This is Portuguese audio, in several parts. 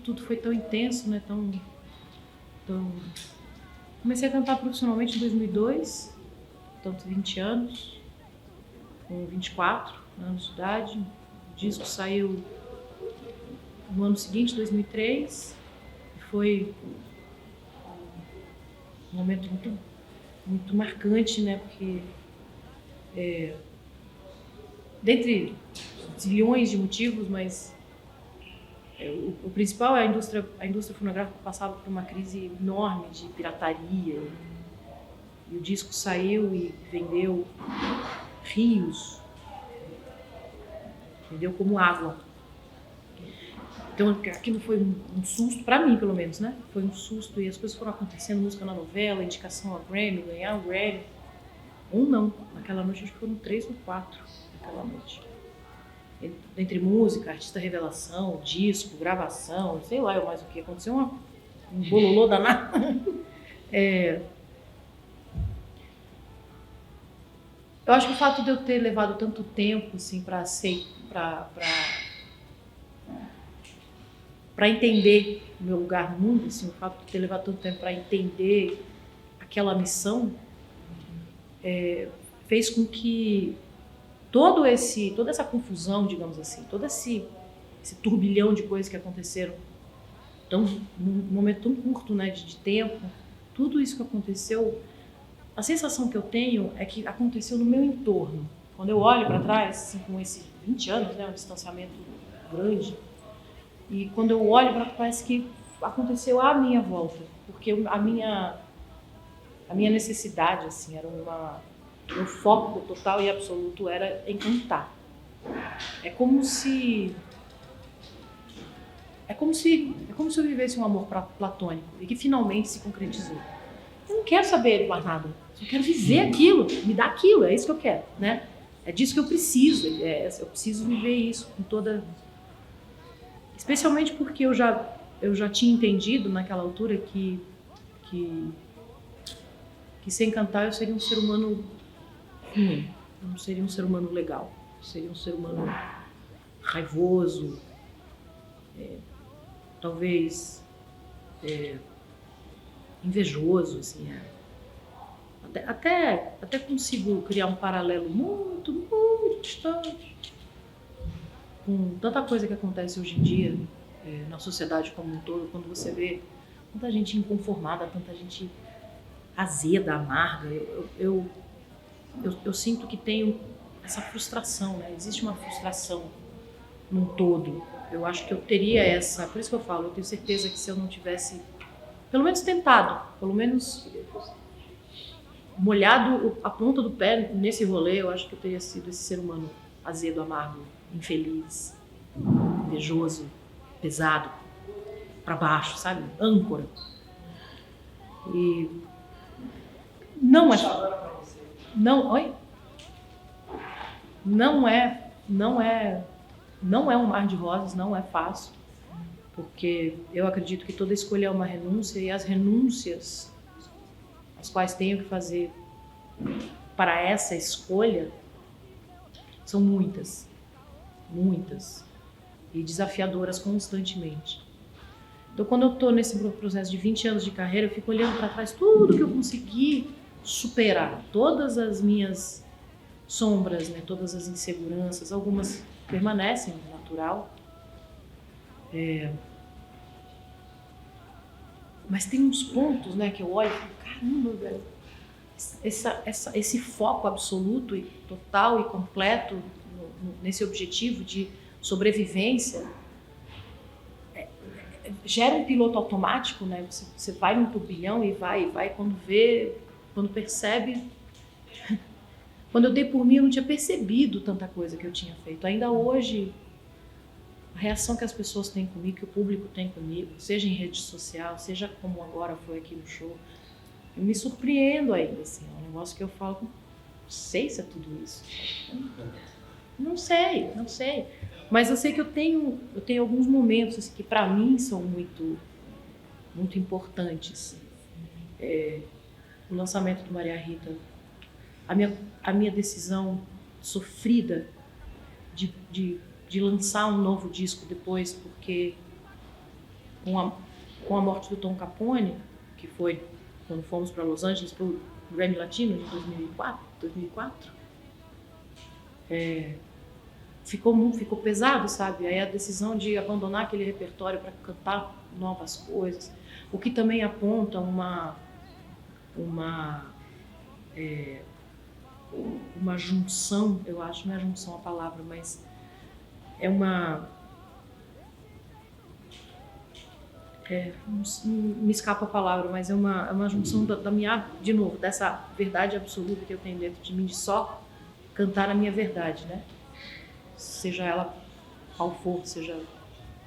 Tudo foi tão intenso, né? Tão... Comecei a cantar profissionalmente em 2002, portanto 20 anos, com 24 anos de idade. O disco saiu no ano seguinte, 2003, e foi um momento muito marcante, né? Porque dentre zilhões de motivos, mas o principal é a indústria fonográfica passava por uma crise enorme de pirataria, e o disco saiu e vendeu rios, vendeu como água. Então aquilo foi um susto, para mim pelo menos, né? Foi um susto, e as coisas foram acontecendo, música na novela, indicação a Grammy, ganhar o Grammy. Um não, naquela noite acho que foram 3 ou 4 naquela noite. Entre música, artista revelação, disco, gravação, sei lá mais o que. Aconteceu um bololô danado. Eu acho que o fato de eu ter levado tanto tempo assim, para entender o meu lugar no mundo, assim, o fato de ter levado tanto tempo para entender aquela missão, fez com que toda essa confusão, digamos assim, todo esse turbilhão de coisas que aconteceram num momento tão curto, né, de tempo, tudo isso que aconteceu, a sensação que eu tenho é que aconteceu no meu entorno. Quando eu olho para trás, assim, com esses 20 anos, né, um distanciamento grande, e quando eu olho para trás, parece que aconteceu à minha volta, porque a minha necessidade, assim, era meu foco total e absoluto era em cantar. É como se eu vivesse um amor platônico e que finalmente se concretizou. Eu não quero saber mais nada, eu quero viver aquilo, me dá aquilo, é isso que eu quero, né? É disso que eu preciso, eu preciso viver isso com toda... Especialmente porque eu já tinha entendido naquela altura que sem cantar eu seria um ser humano ruim, eu não seria um ser humano legal, eu seria um ser humano raivoso, talvez invejoso, assim. Até consigo criar um paralelo muito, muito distante com tanta coisa que acontece hoje em dia na sociedade como um todo, quando você vê tanta gente inconformada, tanta gente azeda, amarga. Eu sinto que tenho essa frustração, né? Existe uma frustração num todo. Eu acho que eu teria essa... Por isso que eu falo, eu tenho certeza que se eu não tivesse, pelo menos tentado, pelo menos molhado a ponta do pé nesse rolê, eu acho que eu teria sido esse ser humano azedo, amargo, infeliz, invejoso, pesado, pra baixo, sabe? Âncora. E não é... Não, oi? Não é um mar de rosas, não é fácil, porque eu acredito que toda escolha é uma renúncia, e as renúncias as quais tenho que fazer para essa escolha são muitas, e desafiadoras constantemente. Então, quando eu estou nesse processo de 20 anos de carreira, eu fico olhando para trás tudo que eu consegui superar, todas as minhas sombras, né, todas as inseguranças, algumas permanecem, natural. Mas tem uns pontos, né, que eu olho e falo, caramba, velho, esse foco absoluto e total e completo nesse objetivo de sobrevivência gera um piloto automático, né? Você vai num turbilhão e vai, quando percebe... Quando eu dei por mim, eu não tinha percebido tanta coisa que eu tinha feito. Ainda hoje, a reação que as pessoas têm comigo, que o público tem comigo, seja em rede social, seja como agora foi aqui no show, eu me surpreendo ainda, assim. É um negócio que eu falo, não sei se é tudo isso. Não sei. Mas eu sei que eu tenho alguns momentos assim, que para mim são muito, muito importantes. O lançamento do Maria Rita a minha decisão sofrida de lançar um novo disco depois, porque com a morte do Tom Capone, que foi quando fomos para Los Angeles para o Grammy Latino de 2004, ficou pesado, sabe? Aí a decisão de abandonar aquele repertório para cantar novas coisas, o que também aponta uma junção, eu acho, não é junção a palavra, mas é me escapa a palavra, mas é uma junção da minha, de novo, dessa verdade absoluta que eu tenho dentro de mim, de só cantar a minha verdade, né? Seja ela qual for, seja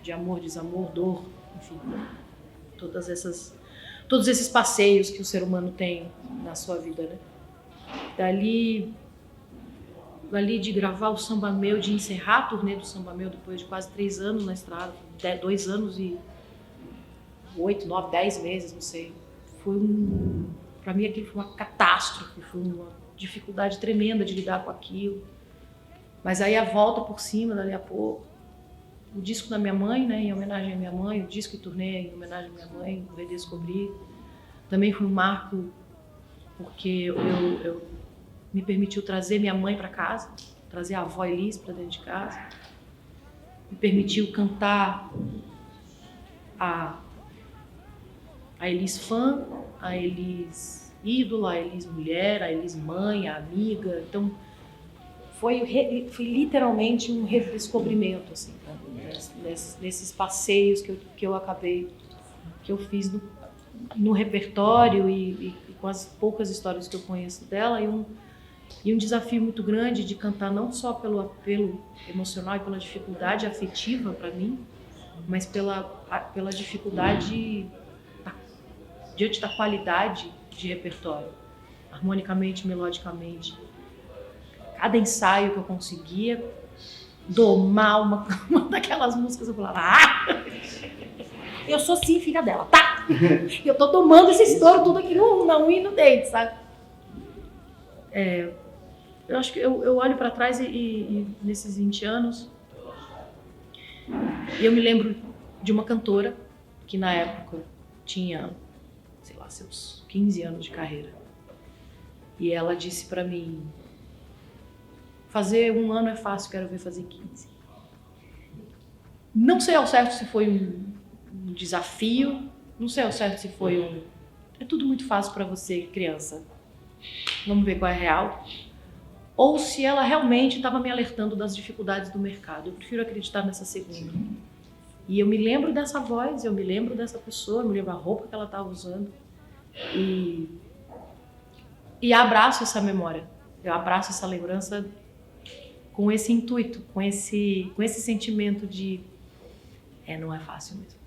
de amor, desamor, dor, enfim, todos esses passeios que o ser humano tem na sua vida, né? Dali de gravar o Samba Meu, de encerrar a turnê do Samba Meu depois de quase 3 anos na estrada, 2 anos e 8, 9, 10 meses, não sei. Para mim aquilo foi uma catástrofe, foi uma dificuldade tremenda de lidar com aquilo. Mas aí a volta por cima, dali a pouco, o disco da minha mãe, né, em homenagem à minha mãe, o disco e turnê em homenagem à minha mãe, o Redescobrir, também foi um marco porque eu me permitiu trazer minha mãe para casa, trazer a avó Elis para dentro de casa, me permitiu cantar a Elis fã, a Elis ídola, a Elis mulher, a Elis mãe, a amiga. Então foi literalmente um redescobrimento, assim, nesses passeios que eu fiz no repertório e com as poucas histórias que eu conheço dela, e um desafio muito grande de cantar não só pelo apelo emocional e pela dificuldade afetiva para mim, mas pela dificuldade diante da qualidade de repertório, harmonicamente, melodicamente. Cada ensaio que eu conseguia domar uma daquelas músicas, eu falava, eu sou sim filha dela, tá? Eu tô tomando esse estouro tudo aqui na unha e no dente, sabe? Eu acho que eu olho para trás e nesses 20 anos, eu me lembro de uma cantora que na época tinha, sei lá, seus 15 anos de carreira. E ela disse para mim, fazer 1 ano é fácil, quero ver fazer 15. Não sei ao certo se foi um desafio, não sei ao certo se foi é tudo muito fácil para você, criança. Vamos ver qual é a real. Ou se ela realmente estava me alertando das dificuldades do mercado. Eu prefiro acreditar nessa segunda. E eu me lembro dessa voz, eu me lembro dessa pessoa, eu me lembro a roupa que ela estava usando. E abraço essa memória, eu abraço essa lembrança com esse intuito, com esse sentimento de não é fácil mesmo.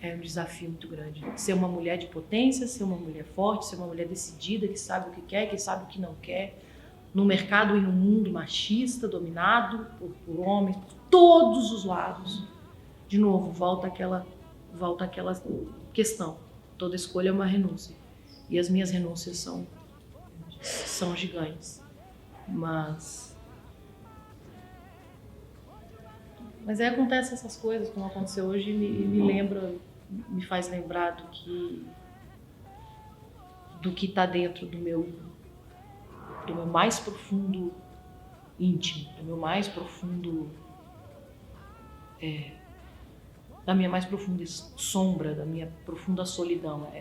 É um desafio muito grande. Ser uma mulher de potência, ser uma mulher forte, ser uma mulher decidida, que sabe o que quer, que sabe o que não quer, num mercado e num mundo machista, dominado por homens, por todos os lados. De novo, volta aquela questão. Toda escolha é uma renúncia. E as minhas renúncias são gigantes. Mas aí acontecem essas coisas, como aconteceu hoje, me faz lembrar do que está dentro do meu mais profundo íntimo, do meu mais profundo, da minha mais profunda sombra, da minha profunda solidão.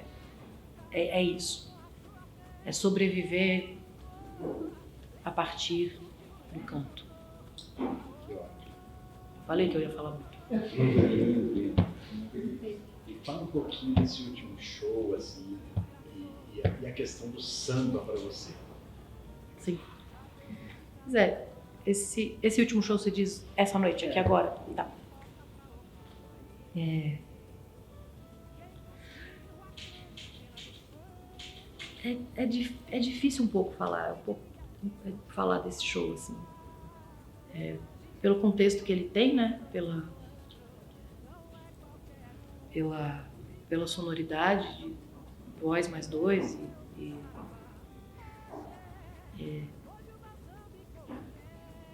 É isso. É sobreviver a partir do canto. Falei que eu ia falar muito. E fala um pouquinho desse último show, assim, e a questão do samba para você. Sim. Zé, esse último show você diz essa noite, aqui agora? Tá. É difícil um pouco falar desse show, assim. Pelo contexto que ele tem, né? Pela sonoridade de voz mais 2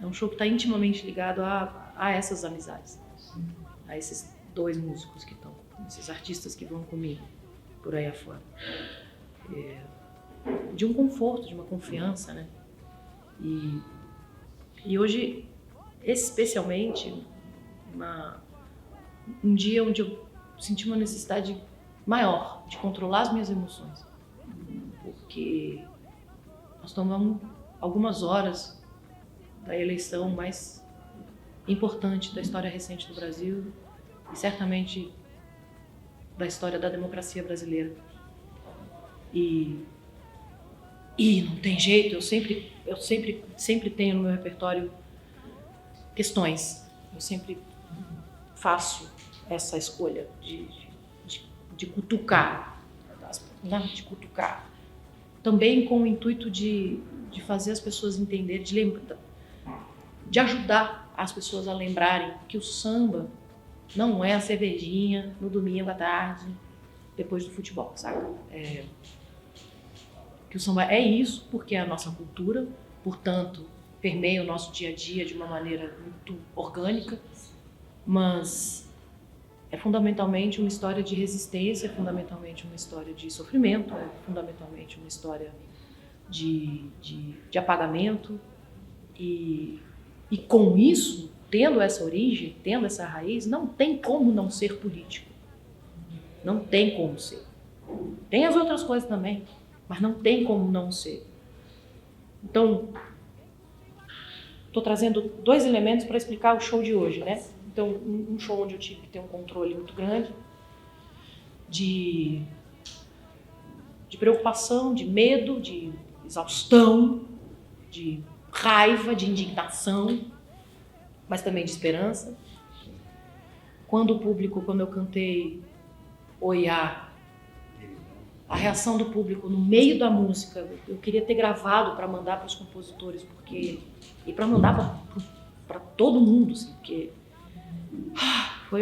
É um show que está intimamente ligado a essas amizades, a esses 2 músicos que estão, esses artistas que vão comigo por aí afora. De um conforto, de uma confiança, né? E hoje, especialmente, um dia onde eu senti uma necessidade maior de controlar as minhas emoções, porque nós estamos algumas horas da eleição mais importante da história recente do Brasil e certamente da história da democracia brasileira. E não tem jeito, eu sempre tenho no meu repertório questões. Eu sempre faço essa escolha de cutucar, de cutucar. Também com o intuito de fazer as pessoas entenderem, de ajudar as pessoas a lembrarem que o samba não é a cervejinha no domingo à tarde, depois do futebol, sabe? Que o samba é isso, porque é a nossa cultura, portanto, permeia o nosso dia a dia de uma maneira muito orgânica, mas é fundamentalmente uma história de resistência, é fundamentalmente uma história de sofrimento, é fundamentalmente uma história de apagamento, e com isso, tendo essa origem, tendo essa raiz, não tem como não ser político. Não tem como ser. Tem as outras coisas também, mas não tem como não ser. Então, estou trazendo 2 elementos para explicar o show de hoje, né? Então, um show onde eu tive que ter um controle muito grande de preocupação, de medo, de exaustão, de raiva, de indignação, mas também de esperança. Quando eu cantei Oiá, a reação do público no meio da música, eu queria ter gravado para mandar para os compositores, e para mandar para todo mundo, assim, porque foi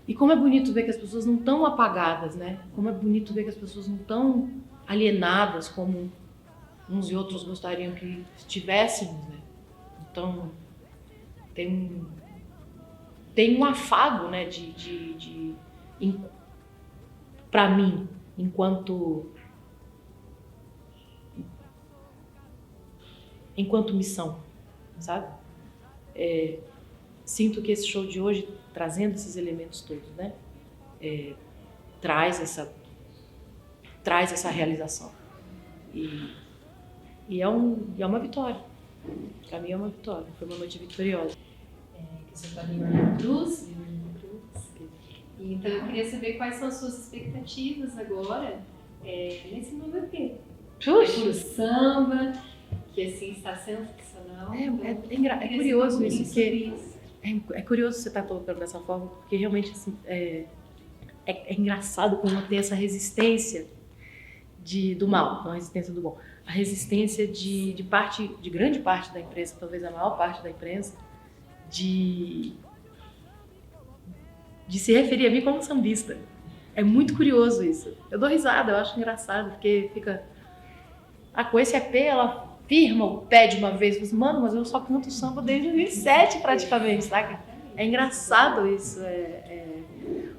E como é bonito ver que as pessoas não estão apagadas, né? Como é bonito ver que as pessoas não estão alienadas como uns e outros gostariam que estivéssemos, né? Então, tem um afago, né, para mim, enquanto missão, sabe? Sinto que esse show de hoje, trazendo esses elementos todos, né, traz essa realização. E é uma vitória. Para mim é uma vitória. Foi uma noite vitoriosa. Que você está em Cruz. Então eu queria saber quais são as suas expectativas agora nesse novo EP. Pro samba, que assim está sensacional. É curioso isso, porque é curioso você estar colocando dessa forma, porque realmente assim, é engraçado como tem essa resistência do mal, não a resistência do bom. A resistência de grande parte da imprensa, talvez a maior parte da imprensa, de se referir a mim como sambista. É muito curioso isso. Eu dou risada, eu acho engraçado, porque fica... com esse EP ela firma o pé de uma vez, diz, mano, mas eu só canto samba desde 2007 praticamente, sabe? É engraçado isso.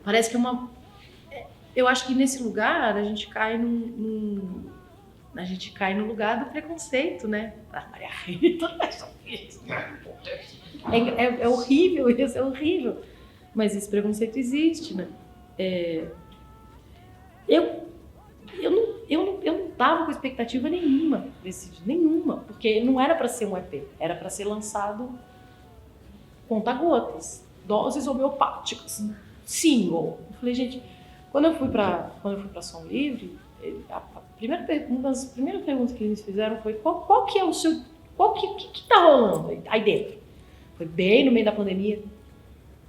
Parece que eu acho que nesse lugar a gente cai no lugar do preconceito, né? Maria Rita, é horrível isso, é horrível. Mas esse preconceito existe, né? Eu não tava com expectativa nenhuma nenhuma, porque não era para ser um EP, era para ser lançado conta-gotas, doses homeopáticas, single. Eu falei, gente, quando eu fui para Som Livre, uma das primeiras perguntas que eles fizeram foi qual que é o seu, que tá rolando aí dentro? Foi bem no meio da pandemia.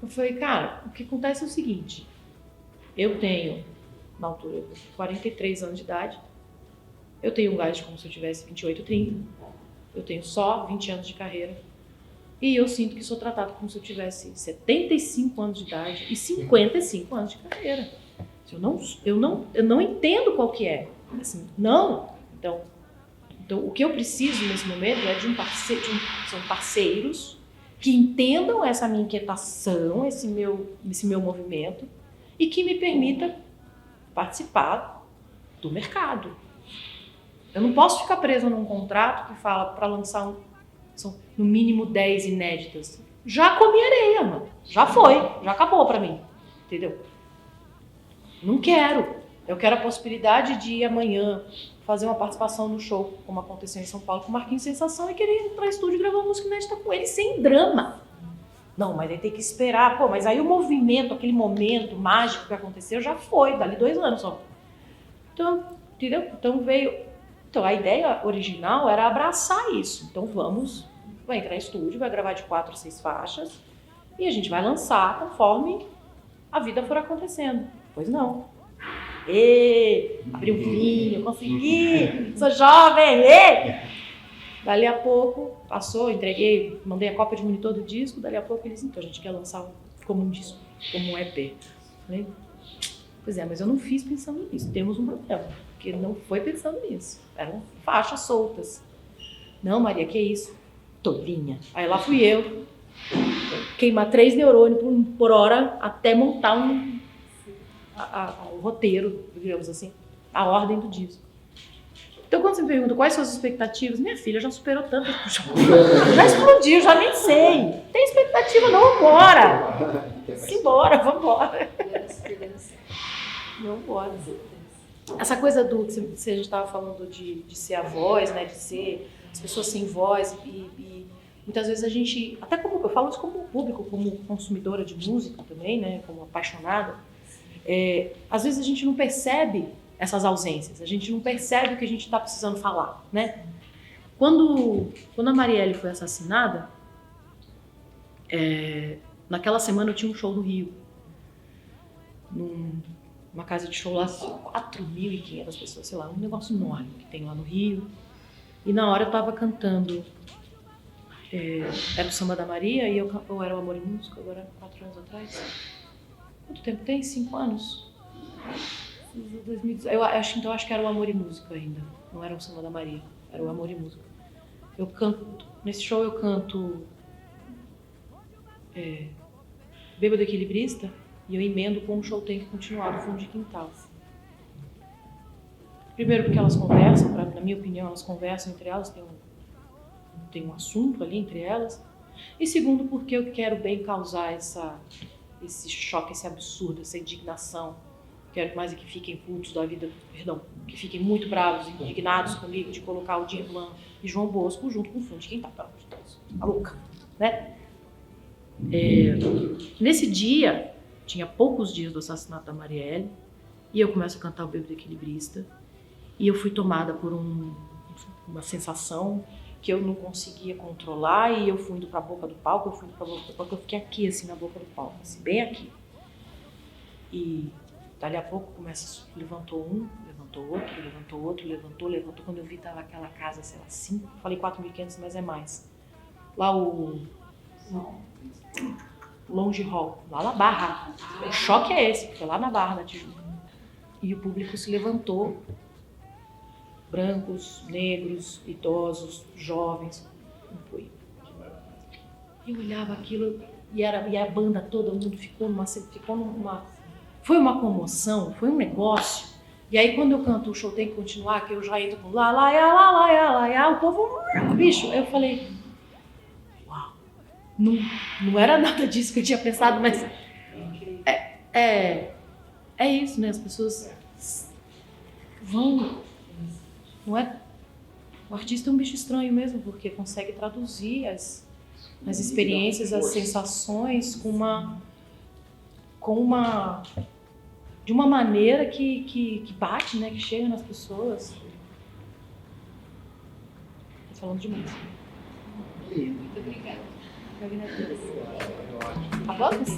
Eu falei, cara, o que acontece é o seguinte, eu tenho, na altura, 43 anos de idade, eu tenho um gás como se eu tivesse 28, 30, eu tenho só 20 anos de carreira, e eu sinto que sou tratado como se eu tivesse 75 anos de idade e 55 anos de carreira. Eu não entendo qual que é. Assim, não. Então, Então, o que eu preciso nesse momento é são parceiros que entendam essa minha inquietação, esse meu movimento e que me permita participar do mercado. Eu não posso ficar presa num contrato que fala para lançar são no mínimo 10 inéditas. Já comi areia, mano. Já foi, já acabou para mim. Entendeu? Não quero. Eu quero a possibilidade de ir amanhã fazer uma participação no show, como aconteceu em São Paulo com o Marquinhos Sensação, e querer ir para o estúdio e gravar uma música inédita com ele, sem drama. Não, mas aí tem que esperar. Pô, mas aí o movimento, aquele momento mágico que aconteceu já foi, dali 2 anos só. Então, entendeu? Então a ideia original era abraçar isso. Então vai entrar em estúdio, vai gravar de 4 a 6 faixas e a gente vai lançar conforme a vida for acontecendo. Pois não. Abri um vinho, consegui, sou jovem, Dali a pouco, passou, entreguei, mandei a cópia de monitor do disco, dali a pouco eles, então a gente quer lançar como um disco, como um EP. Falei, pois é, mas eu não fiz pensando nisso, temos um problema, porque não foi pensando nisso, eram faixas soltas. Não, Maria, que isso? Tolinha. Aí lá fui eu, queimar 3 neurônios por hora até montar o roteiro, digamos assim, a ordem do disco. Então, quando você me pergunta quais são as expectativas, minha filha já superou tanto. Já explodiu, já nem sei. Tem expectativa, não, vambora. Simbora, vambora. Vambora. Essa coisa do que a gente estava falando de ser a voz, né, de ser as pessoas sem voz e muitas vezes a gente, até como eu falo isso como público, como consumidora de música também, né, como apaixonada, às vezes a gente não percebe essas ausências, a gente não percebe o que a gente está precisando falar, né? Quando a Marielle foi assassinada, naquela semana eu tinha um show no Rio, numa casa de show lá, 4.500 pessoas, sei lá, um negócio enorme que tem lá no Rio. E na hora eu estava cantando, era o Samba da Maria, e eu era o Amor e Música, agora 4 anos atrás. Quanto tempo tem? 5 anos? 2018. Eu acho que era o Amor e Música ainda. Não era o Samba da Maria, era o Amor e Música. Eu canto, nesse show eu canto Bêbado Equilibrista e eu emendo com o Show Tem Que Continuar do Fundo de Quintal. Primeiro porque elas conversam, na minha opinião, elas conversam entre elas, tem um assunto ali entre elas. E segundo porque eu quero bem causar esse choque, esse absurdo, essa indignação. Quero mais que fiquem putos da vida, que fiquem muito bravos, indignados comigo de colocar o Dir Blanc e João Bosco junto com o Fundo de Quintal, pelo amor de Deus, a louca, né? Nesse dia, tinha poucos dias do assassinato da Marielle, e eu começo a cantar o Bêbado Equilibrista, e eu fui tomada por uma sensação que eu não conseguia controlar, e eu fui indo pra boca do palco, eu fiquei aqui, assim, na boca do palco, assim, bem aqui. E dali a pouco levantou um, levantou outro, levantou. Quando eu vi, tava aquela casa, sei lá, 5, falei 4.500, mas é mais. Lá o Lounge Hall, lá na Barra. O choque é esse, porque é lá na Barra da Tijuca. E o público se levantou. Brancos, negros, idosos, jovens. Não foi. Eu olhava aquilo e a banda toda, o mundo ficou numa... Foi uma comoção, foi um negócio. E aí quando eu canto O Show Tem Que Continuar, que eu já entro com lá, lá, lá, o povo... Bicho, eu falei... Uau! Não era nada disso que eu tinha pensado, mas... É isso, né? As pessoas vão... Não é? O artista é um bicho estranho mesmo, porque consegue traduzir as experiências, as sensações de uma maneira que bate, né? Que chega nas pessoas. Tô falando demais. Muito obrigada. Eu agradeço. Aplausos?